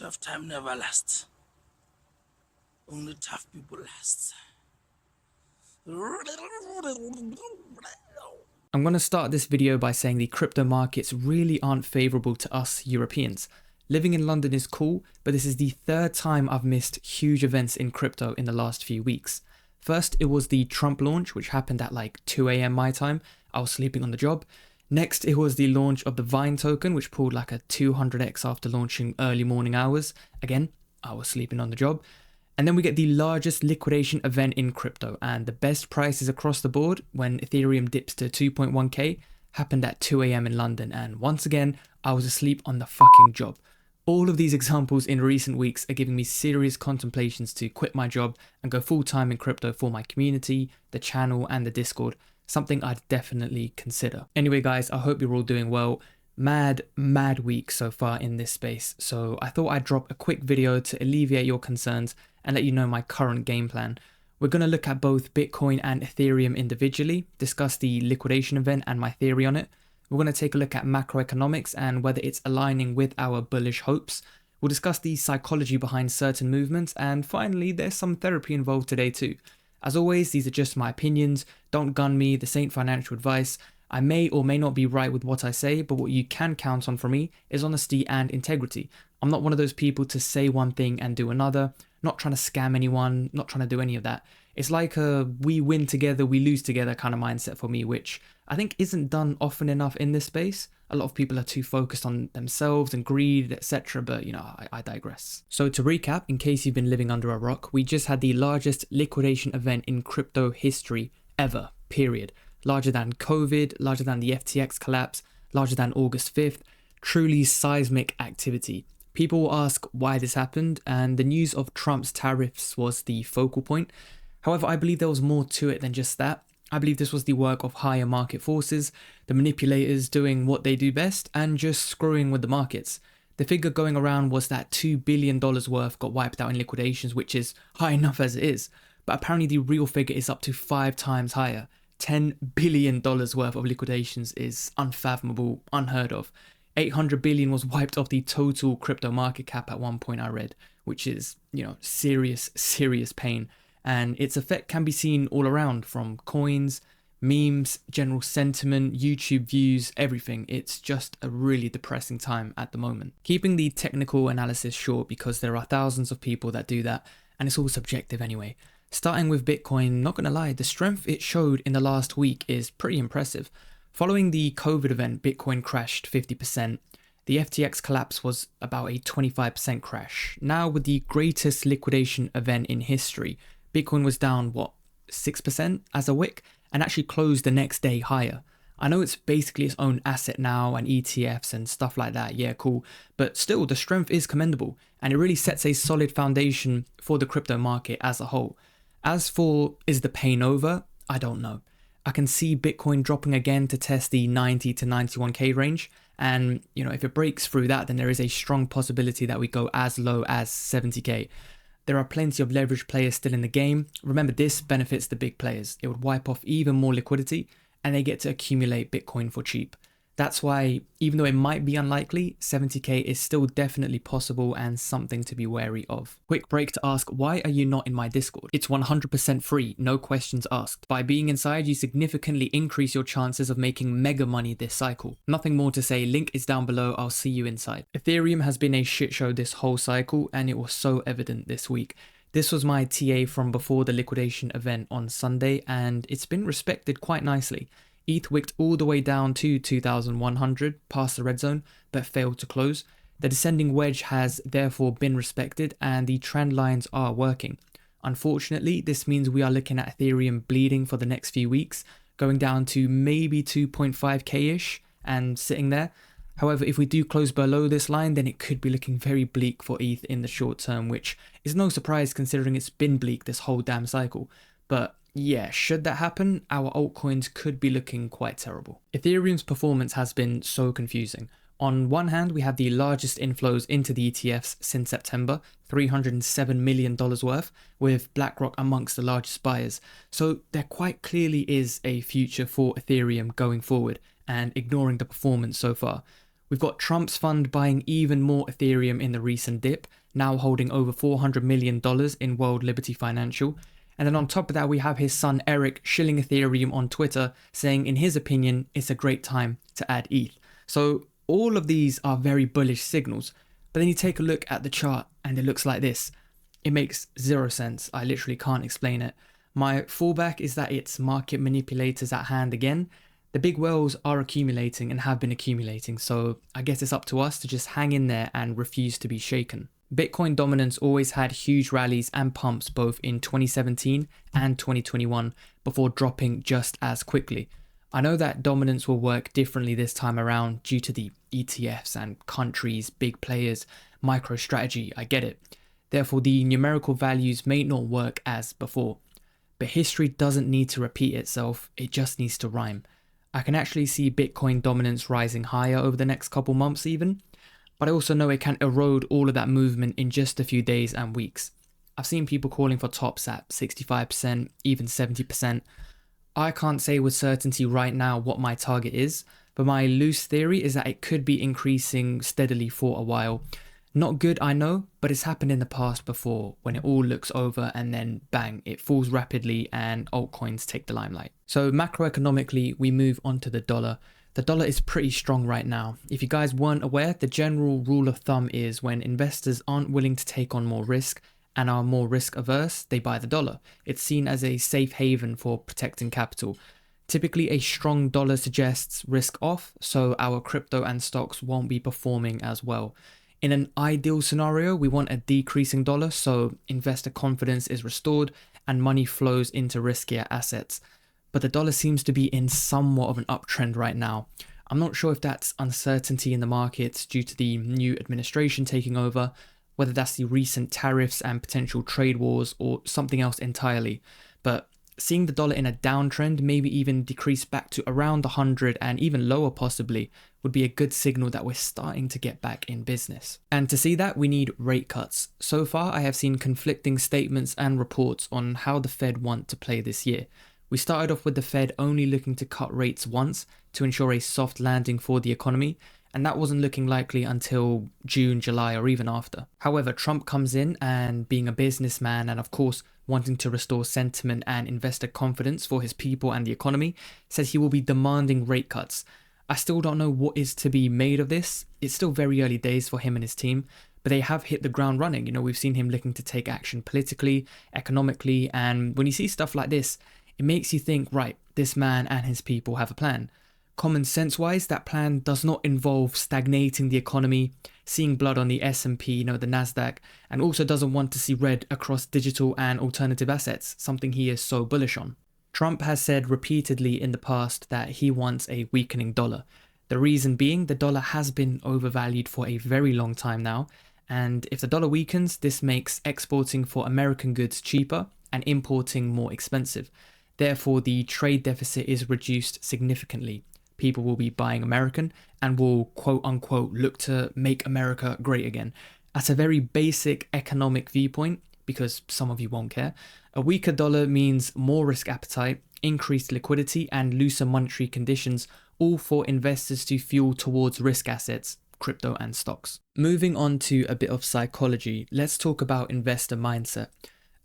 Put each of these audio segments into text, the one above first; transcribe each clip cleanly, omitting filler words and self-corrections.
Tough time never lasts. Only tough people last. I'm going to start this video by saying the crypto markets really aren't favourable to us Europeans. Living in London is cool, but this is the third time I've missed huge events in crypto in the last few weeks. First, it was the Trump launch, which happened at like 2 AM my time. I was sleeping on the job. Next, it was the launch of the Vine token, which pulled like a 200x after launching early morning hours. Again, I was sleeping on the job. And then we get the largest liquidation event in crypto, and the best prices across the board when Ethereum dips to 2.1k happened at 2 AM in London, and once again, I was asleep on the fucking job. All of these examples in recent weeks are giving me serious contemplations to quit my job and go full-time in crypto for my community, the channel, and the Discord, something I'd definitely consider. Anyway guys, I hope you're all doing well. Mad week so far in this space, so I thought I'd drop a quick video to alleviate your concerns and let you know my current game plan. We're going to look at both Bitcoin and Ethereum individually, discuss the liquidation event and my theory on it. We're going to take a look at macroeconomics and whether it's aligning with our bullish hopes. We'll discuss the psychology behind certain movements, and finally there's some therapy involved today too. As always, these are just my opinions, don't gun me, this ain't financial advice. I may or may not be right with what I say, but what you can count on from me is honesty and integrity. I'm not one of those people to say one thing and do another, not trying to scam anyone, not trying to do any of that. It's like a we win together, we lose together kind of mindset for me, which I think isn't done often enough in this space. A lot of people are too focused on themselves and greed, etc. But you know, I digress. So to recap, in case you've been living under a rock, we just had the largest liquidation event in crypto history ever, period. Larger than COVID, larger than the FTX collapse, larger than August 5th, truly seismic activity. People will ask why this happened, and the news of Trump's tariffs was the focal point. However, I believe there was more to it than just that. I believe this was the work of higher market forces, the manipulators doing what they do best and just screwing with the markets. The figure going around was that $2 billion worth got wiped out in liquidations, which is high enough as it is. But apparently the real figure is up to 5 times higher. $10 billion worth of liquidations is unfathomable, unheard of. 800 billion was wiped off the total crypto market cap at one point I read, which is, you know, serious pain. And its effect can be seen all around, from coins, memes, general sentiment, YouTube views, everything. It's just a really depressing time at the moment. Keeping the technical analysis short because there are thousands of people that do that, and it's all subjective anyway. Starting with Bitcoin, not gonna lie, the strength it showed in the last week is pretty impressive. Following the COVID event, Bitcoin crashed 50%. The FTX collapse was about a 25% crash. Now with the greatest liquidation event in history, Bitcoin was down, 6% as a wick, and actually closed the next day higher. I know it's basically its own asset now and ETFs and stuff like that, yeah, cool, but still the strength is commendable and it really sets a solid foundation for the crypto market as a whole. As for, is the pain over? I don't know. I can see Bitcoin dropping again to test the 90 to 91k range, and you know, if it breaks through that, then there is a strong possibility that we go as low as 70k. There are plenty of leverage players still in the game. Remember, this benefits the big players. It would wipe off even more liquidity and they get to accumulate Bitcoin for cheap. That's why, even though it might be unlikely, 70k is still definitely possible and something to be wary of. Quick break to ask, why are you not in my Discord? It's 100% free, no questions asked. By being inside, you significantly increase your chances of making mega money this cycle. Nothing more to say, link is down below, I'll see you inside. Ethereum has been a shit show this whole cycle, and it was so evident this week. This was my TA from before the liquidation event on Sunday, and it's been respected quite nicely. ETH wicked all the way down to 2,100 past the red zone, but failed to close. The descending wedge has therefore been respected and the trend lines are working. Unfortunately, this means we are looking at Ethereum bleeding for the next few weeks, going down to maybe 2.5k-ish and sitting there. However, if we do close below this line, then it could be looking very bleak for ETH in the short term, which is no surprise considering it's been bleak this whole damn cycle. But yeah, should that happen, our altcoins could be looking quite terrible. Ethereum's performance has been so confusing. On one hand, we have the largest inflows into the ETFs since September, $307 million worth, with BlackRock amongst the largest buyers. So there quite clearly is a future for Ethereum going forward, and ignoring the performance so far. We've got Trump's fund buying even more Ethereum in the recent dip, now holding over $400 million in World Liberty Financial. And then on top of that, we have his son Eric shilling Ethereum on Twitter, saying in his opinion, it's a great time to add ETH. So all of these are very bullish signals. But then you take a look at the chart and it looks like this. It makes zero sense. I literally can't explain it. My fallback is that it's market manipulators at hand again. The big whales are accumulating and have been accumulating, so I guess it's up to us to just hang in there and refuse to be shaken. Bitcoin dominance always had huge rallies and pumps both in 2017 and 2021 before dropping just as quickly. I know that dominance will work differently this time around due to the ETFs and countries, big players, MicroStrategy, I get it. Therefore, the numerical values may not work as before. But history doesn't need to repeat itself, it just needs to rhyme. I can actually see Bitcoin dominance rising higher over the next couple months even, but I also know it can erode all of that movement in just a few days and weeks. I've seen people calling for tops at 65%, even 70%. I can't say with certainty right now what my target is, but my loose theory is that it could be increasing steadily for a while. Not good, I know, but it's happened in the past before when it all looks over and then bang, it falls rapidly and altcoins take the limelight. So macroeconomically, we move on to the dollar. The dollar is pretty strong right now. If you guys weren't aware, the general rule of thumb is when investors aren't willing to take on more risk and are more risk averse, they buy the dollar. It's seen as a safe haven for protecting capital. Typically, a strong dollar suggests risk off, so our crypto and stocks won't be performing as well. In an ideal scenario, we want a decreasing dollar, so investor confidence is restored and money flows into riskier assets. But the dollar seems to be in somewhat of an uptrend right now. I'm not sure if that's uncertainty in the markets due to the new administration taking over, whether that's the recent tariffs and potential trade wars or something else entirely. But seeing the dollar in a downtrend, maybe even decrease back to around 100 and even lower possibly, would be a good signal that we're starting to get back in business. And to see that, we need rate cuts. So far, I have seen conflicting statements and reports on how the Fed want to play this year. We started off with the Fed only looking to cut rates once to ensure a soft landing for the economy, and that wasn't looking likely until June, July, or even after. However, Trump comes in and being a businessman and of course wanting to restore sentiment and investor confidence for his people and the economy, says he will be demanding rate cuts. I still don't know what is to be made of this. It's still very early days for him and his team, but they have hit the ground running. You know, we've seen him looking to take action politically, economically, and when you see stuff like this, it makes you think, right, this man and his people have a plan. Common sense wise, that plan does not involve stagnating the economy, seeing blood on the S&P, the Nasdaq, and also doesn't want to see red across digital and alternative assets, something he is so bullish on. Trump has said repeatedly in the past that he wants a weakening dollar. The reason being the dollar has been overvalued for a very long time now, and if the dollar weakens, this makes exporting for American goods cheaper and importing more expensive. Therefore, the trade deficit is reduced significantly. People will be buying American and will quote unquote look to make America great again. At a very basic economic viewpoint, because some of you won't care, a weaker dollar means more risk appetite, increased liquidity and looser monetary conditions, all for investors to fuel towards risk assets, crypto and stocks. Moving on to a bit of psychology, let's talk about investor mindset.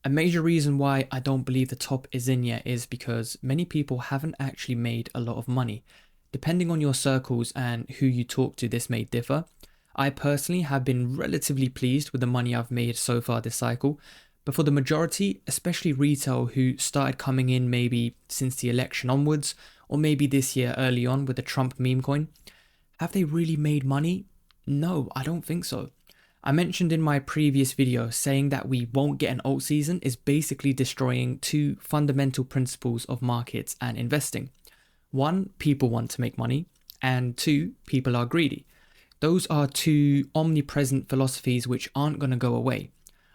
A major reason why I don't believe the top is in yet is because many people haven't actually made a lot of money. Depending on your circles and who you talk to, this may differ. I personally have been relatively pleased with the money I've made so far this cycle, but for the majority, especially retail who started coming in maybe since the election onwards, or maybe this year early on with the Trump meme coin, have they really made money? No, I don't think so. I mentioned in my previous video saying that we won't get an alt season is basically destroying two fundamental principles of markets and investing. One, people want to make money, and two, people are greedy. Those are two omnipresent philosophies which aren't going to go away.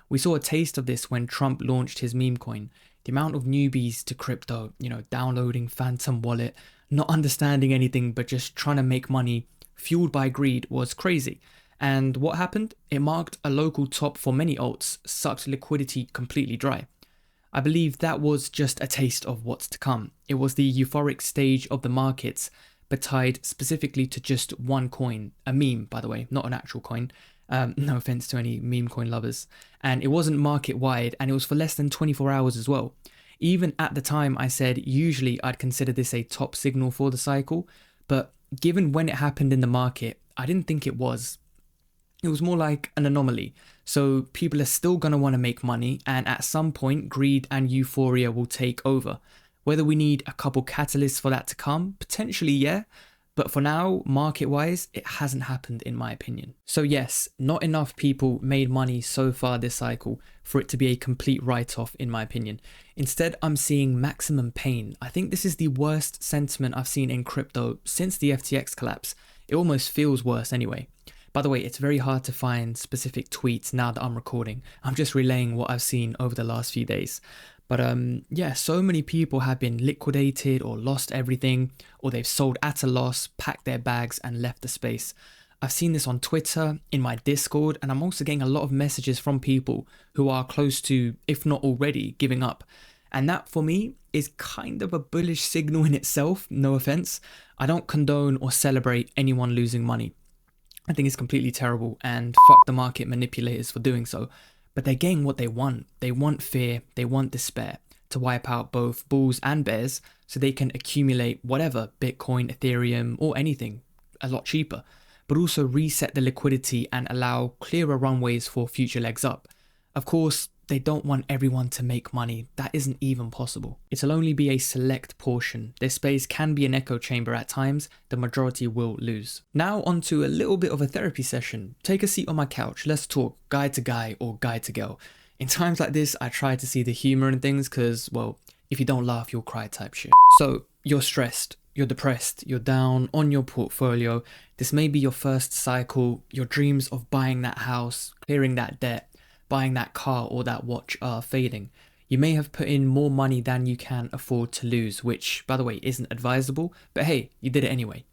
We saw a taste of this when Trump launched his meme coin. The amount of newbies to crypto, downloading Phantom Wallet, not understanding anything but just trying to make money, fueled by greed, was crazy. And what happened? It marked a local top for many alts, sucked liquidity completely dry. I believe that was just a taste of what's to come. It was the euphoric stage of the markets, but tied specifically to just one coin, a meme, by the way, not an actual coin. No offense to any meme coin lovers. And it wasn't market wide, and it was for less than 24 hours as well. Even at the time, I said usually I'd consider this a top signal for the cycle, but given when it happened in the market, I didn't think it was. It was more like an anomaly. So people are still going to want to make money, and at some point, greed and euphoria will take over. Whether we need a couple catalysts for that to come, potentially, yeah. But for now, market-wise, it hasn't happened in my opinion. So yes, not enough people made money so far this cycle for it to be a complete write-off in my opinion. Instead, I'm seeing maximum pain. I think this is the worst sentiment I've seen in crypto since the FTX collapse. It almost feels worse anyway. By the way, it's very hard to find specific tweets now that I'm recording. I'm just relaying what I've seen over the last few days. But yeah, so many people have been liquidated or lost everything, or they've sold at a loss, packed their bags and left the space. I've seen this on Twitter, in my Discord, and I'm also getting a lot of messages from people who are close to, if not already, giving up. And that for me is kind of a bullish signal in itself, no offense. I don't condone or celebrate anyone losing money. I think it's completely terrible, and fuck the market manipulators for doing so. But they're getting what they want. They want fear, they want despair to wipe out both bulls and bears so they can accumulate whatever, Bitcoin, Ethereum, or anything a lot cheaper, but also reset the liquidity and allow clearer runways for future legs up. Of course, they don't want everyone to make money. That isn't even possible. It'll only be a select portion. This space can be an echo chamber at times. The majority will lose. Now onto a little bit of a therapy session. Take a seat on my couch. Let's talk guy to guy or guy to girl. In times like this, I try to see the humor in things because, well, if you don't laugh, you'll cry type shit. So you're stressed, you're depressed, you're down on your portfolio. This may be your first cycle. Your dreams of buying that house, clearing that debt, buying that car or that watch are fading. You may have put in more money than you can afford to lose, which, by the way, isn't advisable, but hey, you did it anyway.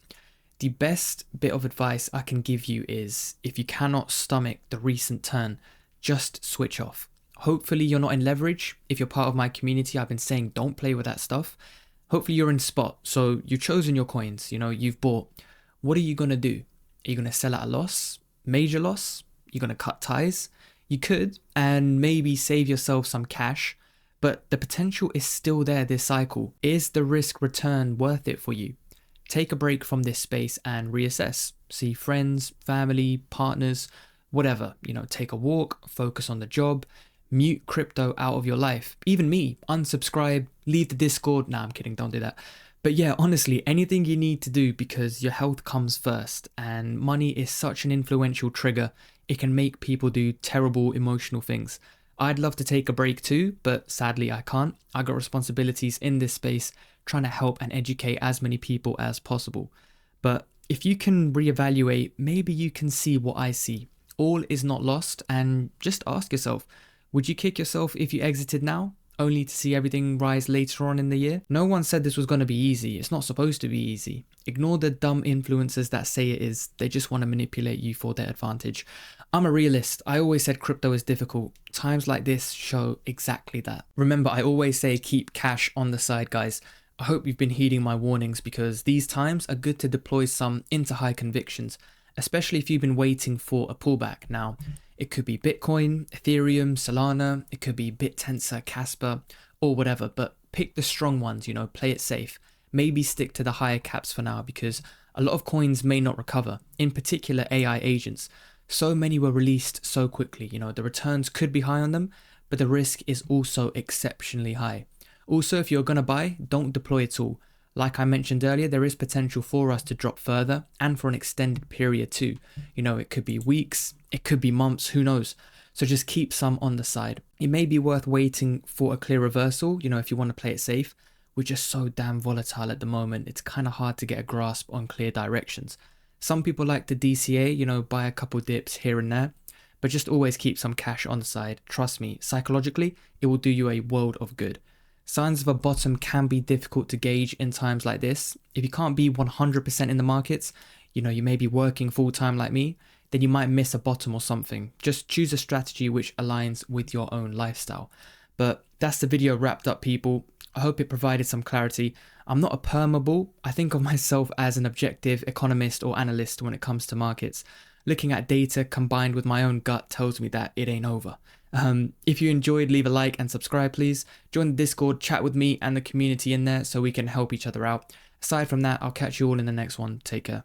The best bit of advice I can give you is, if you cannot stomach the recent turn, just switch off. Hopefully you're not in leverage. If you're part of my community, I've been saying don't play with that stuff. Hopefully you're in spot, so you've chosen your coins, you've bought. What are you going to do? Are you going to sell at a loss? Major loss? You're going to cut ties? You could, and maybe save yourself some cash, but the potential is still there this cycle. Is the risk return worth it for you? Take a break from this space and reassess. See friends, family, partners, whatever. Take a walk, focus on the job, mute crypto out of your life. Even me, unsubscribe, leave the Discord. Nah, I'm kidding, don't do that. But yeah, honestly, anything you need to do because your health comes first, and money is such an influential trigger. It can make people do terrible emotional things. I'd love to take a break too, but sadly I can't. I got responsibilities in this space trying to help and educate as many people as possible. But if you can reevaluate, maybe you can see what I see. All is not lost, and just ask yourself, would you kick yourself if you exited now, only to see everything rise later on in the year? No one said this was going to be easy. It's not supposed to be easy. Ignore the dumb influencers that say it is. They just want to manipulate you for their advantage. I'm a realist. I always said crypto is difficult. Times like this show exactly that. Remember, I always say keep cash on the side, guys. I hope you've been heeding my warnings because these times are good to deploy some into high convictions, especially if you've been waiting for a pullback. Now, it could be Bitcoin, Ethereum, Solana, it could be BitTensor, Casper, or whatever, but pick the strong ones, play it safe. Maybe stick to the higher caps for now because a lot of coins may not recover, in particular AI agents. So many were released so quickly, the returns could be high on them, but the risk is also exceptionally high. Also, if you're going to buy, don't deploy at all. Like I mentioned earlier, there is potential for us to drop further and for an extended period too. It could be weeks, it could be months, who knows? So just keep some on the side. It may be worth waiting for a clear reversal, if you want to play it safe. We're just so damn volatile at the moment. It's kind of hard to get a grasp on clear directions. Some people like to DCA, buy a couple dips here and there, but just always keep some cash on the side. Trust me, psychologically, it will do you a world of good. Signs of a bottom can be difficult to gauge in times like this. If you can't be 100% in the markets, you may be working full time like me, then you might miss a bottom or something. Just choose a strategy which aligns with your own lifestyle. But that's the video wrapped up, people. I hope it provided some clarity. I'm not a perma bull. I think of myself as an objective economist or analyst when it comes to markets. Looking at data combined with my own gut tells me that it ain't over. If you enjoyed, leave a like and subscribe, please. Join the Discord, chat with me and the community in there so we can help each other out. Aside from that, I'll catch you all in the next one. Take care.